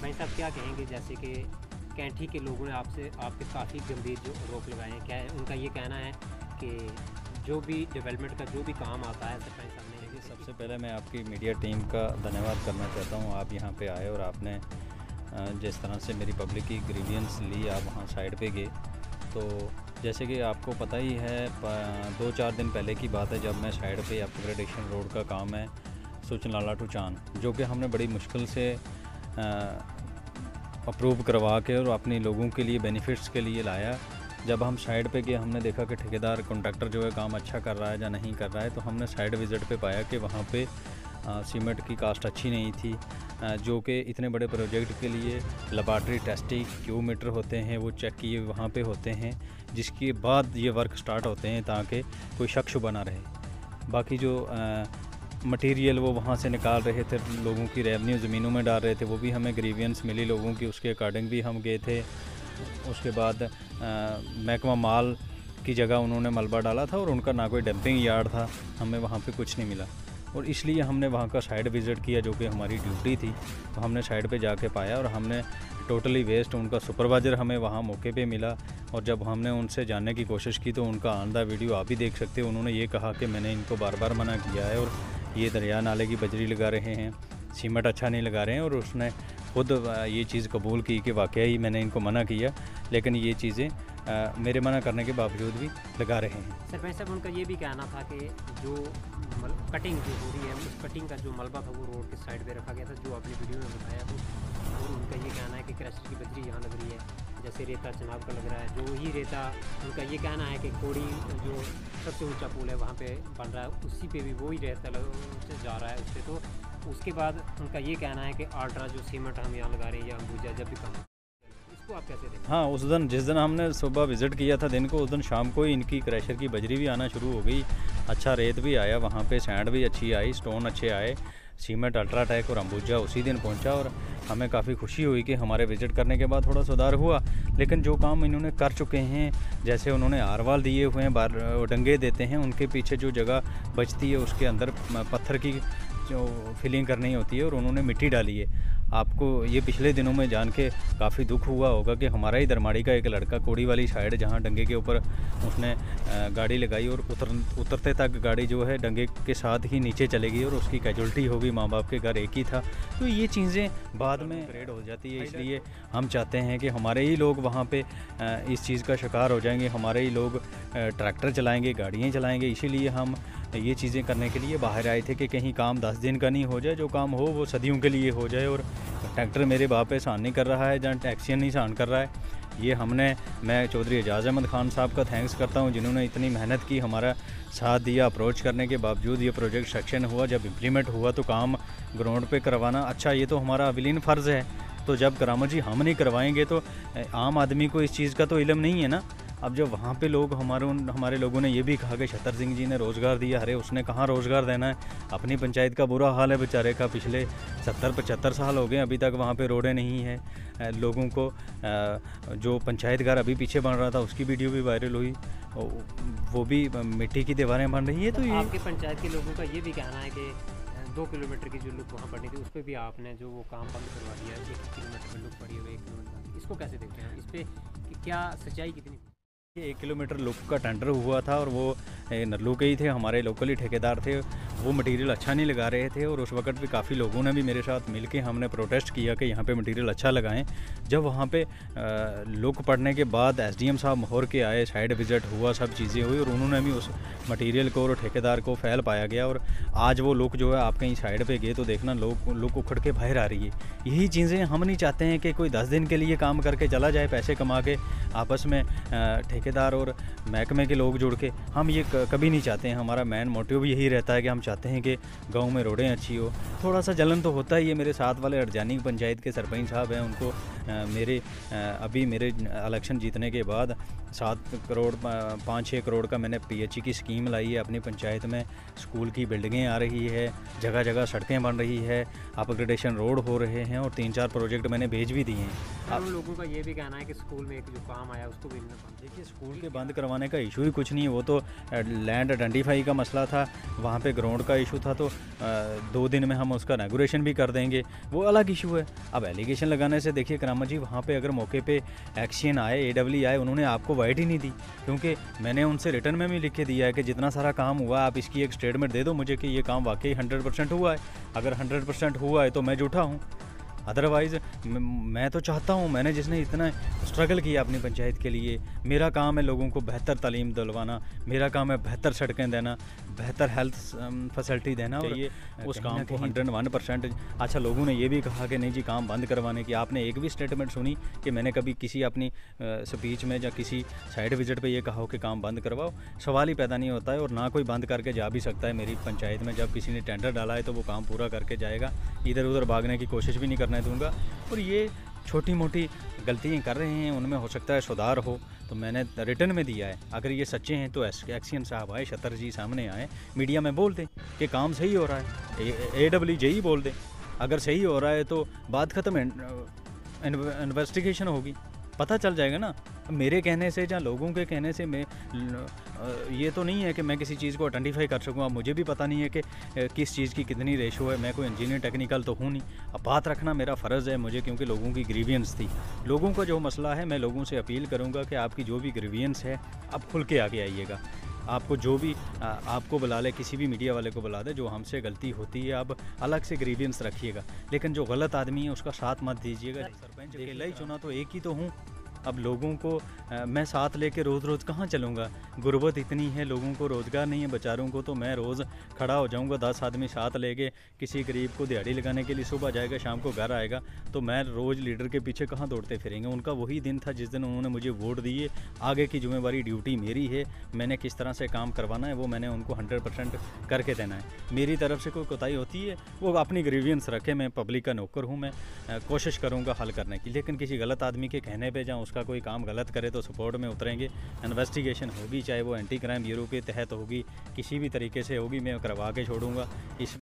भाई साहब क्या कहेंगे, जैसे कि कैंठी के लोगों ने आपसे आपके काफ़ी गंभीर जो रोक लगाए हैं, क्या है उनका ये कहना है कि जो भी डेवलपमेंट का जो भी काम आता है सरपंच साहब ने। देखिए, सबसे पहले मैं आपकी मीडिया टीम का धन्यवाद करना चाहता हूँ। आप यहाँ पे आए और आपने जिस तरह से मेरी पब्लिक की ग्रीवियंस ली, आप वहाँ साइड पे गए। तो जैसे कि आपको पता ही है, 2-4 दिन पहले की बात है जब मैं साइड पे अपग्रेडेशन रोड का काम है सुचनाला टू चांद, जो कि हमने बड़ी मुश्किल से अप्रूव करवा के और अपने लोगों के लिए बेनिफिट्स के लिए लाया। जब हम साइड पे गए, हमने देखा कि ठेकेदार कॉन्ट्रैक्टर जो है काम अच्छा कर रहा है या नहीं कर रहा है। तो हमने साइड विज़िट पे पाया कि वहाँ पे सीमेंट की कास्ट अच्छी नहीं थी, जो कि इतने बड़े प्रोजेक्ट के लिए लेबॉर्ट्री टेस्टिंग क्यू मीटर होते हैं वो चेक किए वहाँ पे होते हैं, जिसके बाद ये वर्क स्टार्ट होते हैं ताकि कोई शक शुबा ना रहे। बाकी जो मटेरियल वो वहाँ से निकाल रहे थे, लोगों की रेवन्यू ज़मीनों में डाल रहे थे, वो भी हमें ग्रीवियंस मिली लोगों की, उसके अकॉर्डिंग भी हम गए थे। उसके बाद महकमा माल की जगह उन्होंने मलबा डाला था और उनका ना कोई डंपिंग यार्ड था, हमें वहाँ पे कुछ नहीं मिला और इसलिए हमने वहाँ का साइड विज़िट किया, जो कि हमारी ड्यूटी थी। तो हमने साइड पे जाके पाया और हमने टोटली वेस्ट, उनका सुपरवाइज़र हमें वहाँ मौके पे मिला और जब हमने उनसे जानने की कोशिश की तो उनका आंदा वीडियो आप भी देख सकते हो। उन्होंने ये कहा कि मैंने इनको बार बार मना किया है और ये दरिया नाले की बजरी लगा रहे हैं, सीमेंट अच्छा नहीं लगा रहे हैं, और उसने खुद ये चीज़ कबूल की कि वाकई ही मैंने इनको मना किया, लेकिन ये चीज़ें मेरे मना करने के बावजूद भी लगा रहे हैं। सरपंच साहब उनका ये भी कहना था कि जो कटिंग जो हो रही है, उस कटिंग का जो मलबा था वो रोड के साइड पे रखा गया था, जो आपने वीडियो में बताया वो। और उनका ये कहना है कि क्रशर की बजरी यहाँ लग रही है, जैसे रेता चनाब का लग रहा है, जो ही रेता। उनका ये कहना है कि कोड़ी जो सबसे ऊंचा पुल है वहाँ पे बन रहा है, उसी पे भी वही रेता जा रहा है उस पर। तो उसके बाद उनका ये कहना है कि अल्ट्रा जो सीमेंट हम यहाँ लगा रहे हैं या अंबुजा जब भी कम, इसको आप कैसे देखें? हाँ, उस दिन जिस दिन हमने सुबह विज़िट किया था दिन को, उस दिन शाम को ही इनकी क्रशर की बजरी भी आना शुरू हो गई। अच्छा रेत भी आया वहाँ पे, सैंड भी अच्छी आई, स्टोन अच्छे आए, सीमेंट अल्ट्राटेक और अंबुजा उसी दिन पहुंचा और हमें काफ़ी खुशी हुई कि हमारे विज़िट करने के बाद थोड़ा सुधार हुआ। लेकिन जो काम इन्होंने कर चुके हैं, जैसे उन्होंने आरवाल दिए हुए हैं, डंगे देते हैं, उनके पीछे जो जगह बचती है उसके अंदर पत्थर की जो फिलिंग करनी होती है और उन्होंने मिट्टी डाली है। आपको ये पिछले दिनों में जान के काफ़ी दुख हुआ होगा कि हमारा ही दरमाड़ी का एक लड़का कोड़ी वाली साइड, जहाँ डंगे के ऊपर उसने गाड़ी लगाई और उतरते तक गाड़ी जो है डंगे के साथ ही नीचे चले गई और उसकी कैजुअल्टी हो गई। माँ बाप के घर एक ही था। तो ये चीज़ें बाद में ग्रेड हो जाती है, इसलिए हम चाहते हैं कि हमारे ही लोग वहाँ पे इस चीज़ का शिकार हो जाएंगे, हमारे ही लोग ट्रैक्टर चलाएँगे, गाड़ियाँ चलाएँगे। इसीलिए हम ये चीज़ें करने के लिए बाहर आए थे कि कहीं काम 10 दिन का नहीं हो जाए, जो काम हो वो सदियों के लिए हो जाए। और ट्रैक्टर मेरे बाप पे सहन नहीं कर रहा है, जहाँ टैक्सियाँ नहीं सहन कर रहा है। ये मैं चौधरी एजाज़ अहमद ख़ान साहब का थैंक्स करता हूँ, जिन्होंने इतनी मेहनत की, हमारा साथ दिया। अप्रोच करने के बावजूद ये प्रोजेक्ट सेक्शन हुआ, जब इम्प्लीमेंट हुआ तो काम ग्राउंड पे करवाना, अच्छा ये तो हमारा अविलीन फ़र्ज़ है। तो जब करामा जी हम नहीं करवाएंगे तो आम आदमी को इस चीज़ का तो इल्म नहीं है ना। अब जब वहाँ पे लोग हमारे लोगों ने ये भी कहा कि छतर सिंह जी ने रोज़गार दिया, अरे उसने कहाँ रोज़गार देना है, अपनी पंचायत का बुरा हाल है बेचारे का। पिछले 70-75 साल हो गए अभी तक वहाँ पे रोडें नहीं हैं। लोगों को जो पंचायत घर अभी पीछे बन रहा था उसकी वीडियो भी वायरल हुई, वो भी मिट्टी की दीवारें बन रही है। तो ये आपके पंचायत के लोगों का ये भी कहना है कि 2 किलोमीटर की जो लुक वहाँ पड़ी थी उस पर भी आपने जो वो काम बंद करवा दिया, 1 किलोमीटर में लुक पड़ी है, 1 किलोमीटर। इसको कैसे देखते हैं, इस पर क्या सच्चाई कितनी? 1 किलोमीटर लुक का टेंडर हुआ था और वो नल्लू के ही थे, हमारे लोकली ठेकेदार थे। वो मटेरियल अच्छा नहीं लगा रहे थे और उस वक्त भी काफ़ी लोगों ने भी मेरे साथ मिलके हमने प्रोटेस्ट किया कि यहाँ पे मटेरियल अच्छा लगाएं। जब वहाँ पे लुक पड़ने के बाद एसडीएम साहब मोहर के आए, साइड विज़िट हुआ, सब चीज़ें हुई और उन्होंने भी उस मटेरियल को और ठेकेदार को फैल पाया गया। और आज वो लुक जो है आप कहीं साइड पर गए तो देखना लुक उखड़ के बाहर आ रही है। यही चीज़ें हम नहीं चाहते हैं कि कोई 10 दिन के लिए काम करके चला जाए, पैसे कमा के आपस में ठेकेदार और महकमे के लोग जुड़ के, हम ये कभी नहीं चाहते हैं। हमारा मेन मोटिव यही रहता है कि हम चाहते हैं कि गांव में रोडें अच्छी हो। थोड़ा सा जलन तो होता ही है। मेरे साथ वाले अड़जानी पंचायत के सरपंच साहब हैं, उनको अभी मेरे इलेक्शन जीतने के बाद 7 करोड़ 5-6 करोड़ का मैंने PHE की स्कीम लाई है अपनी पंचायत में। स्कूल की बिल्डिंगें आ रही है, जगह जगह सड़कें बन रही है, अपग्रेडेशन रोड हो रहे हैं और 3-4 प्रोजेक्ट मैंने भेज भी दिए हैं। उन लोगों का ये भी कहना है कि स्कूल में एक जो काम आया उसको भी इन्होंने बंद। देखिए, स्कूल के बंद करवाने का इशू ही कुछ नहीं है, वो तो लैंड आइडेंटिफाई का मसला था, वहाँ पे ग्राउंड का इशू था, तो 2 दिन में हम उसका इनॉग्रेशन भी कर देंगे, वो अलग इशू है। अब एलिगेशन लगाने से देखिए करामा जी, वहाँ पे अगर मौके पे एक्शन आए, AWE आए, उन्होंने आपको वाइट ही नहीं दी, क्योंकि मैंने उनसे रिटर्न में भी लिख के दिया है कि जितना सारा काम हुआ आप इसकी एक स्टेटमेंट दे दो मुझे कि ये काम वाकई 100% हुआ है। अगर 100% हुआ है तो मैं झूठा हूँ, अदरवाइज़ मैं तो चाहता हूँ, मैंने जिसने इतना स्ट्रगल किया अपनी पंचायत के लिए, मेरा काम है लोगों को बेहतर तालीम दिलवाना, मेरा काम है बेहतर सड़कें देना, बेहतर हेल्थ फैसिलिटी देना, और ये उस काम को 101%। अच्छा, लोगों ने ये भी कहा कि नहीं जी काम बंद करवाने की, आपने एक भी स्टेटमेंट सुनी कि मैंने कभी किसी अपनी स्पीच में या किसी साइड विजिट पर ये कहा हो कि काम बंद करवाओ? सवाल ही पैदा नहीं होता है, और ना कोई बंद करके जा भी सकता है। मेरी पंचायत में जब किसी ने टेंडर डाला है तो वो काम पूरा करके जाएगा, इधर उधर भागने की कोशिश भी नहीं करने दूंगा। और ये छोटी मोटी गलतियाँ कर रहे हैं, उनमें हो सकता है सुधार हो, तो मैंने रिटर्न में दिया है। अगर ये सच्चे हैं तो एक्शन साहब आए, छतर जी सामने आए, मीडिया में बोल दें कि काम सही हो रहा है, AWE बोल दें। अगर सही हो रहा है तो बात ख़त्म है, इन्वेस्टिगेशन होगी, पता चल जाएगा ना। मेरे कहने से या लोगों के कहने से मैं ये तो नहीं है कि मैं किसी चीज़ को आइडेंटिफाई कर सकूँ। अब मुझे भी पता नहीं है कि किस चीज़ की कितनी रेशो है, मैं कोई इंजीनियर टेक्निकल तो हूँ नहीं। अब बात रखना मेरा फ़र्ज़ है मुझे, क्योंकि लोगों की ग्रीवियंस थी, लोगों का जो मसला है, मैं लोगों से अपील करूँगा कि आपकी जो भी ग्रीवियंस है आप खुल के आगे आइएगा। आपको जो भी आपको बुला ले, किसी भी मीडिया वाले को बुला दे, जो हमसे गलती होती है आप अलग से ग्रीवियंस रखिएगा, लेकिन जो गलत आदमी है उसका साथ मत दीजिएगा। सरपंच अकेला ही चुना तो एक ही तो हूँ, अब लोगों को मैं साथ लेके रोज़ रोज़ कहाँ चलूँगा? गुर्बत इतनी है, लोगों को रोज़गार नहीं है बेचारों को, तो मैं रोज़ खड़ा हो जाऊँगा 10 आदमी साथ लेके, किसी गरीब को दिहाड़ी लगाने के लिए सुबह जाएगा शाम को घर आएगा, तो मैं रोज़ लीडर के पीछे कहाँ दौड़ते फिरेंगे? उनका वही दिन था जिस दिन उन्होंने मुझे वोट दिए, आगे की जिम्मेवारी ड्यूटी मेरी है, मैंने किस तरह से काम करवाना है वो मैंने उनको 100% करके देना है। मेरी तरफ से कोई कोताही होती है वो अपनी ग्रीवियंस रखे, मैं पब्लिक का नौकर हूँ, मैं कोशिश करूँगा हल करने की, लेकिन किसी गलत आदमी के कहने पर जहाँ उसका कोई काम गलत करे तो सपोर्ट में उतरेंगे, इन्वेस्टिगेशन होगी, चाहे वो एंटी क्राइम ब्यूरो के तहत होगी, किसी भी तरीके से होगी, मैं करवा के छोड़ूंगा। इस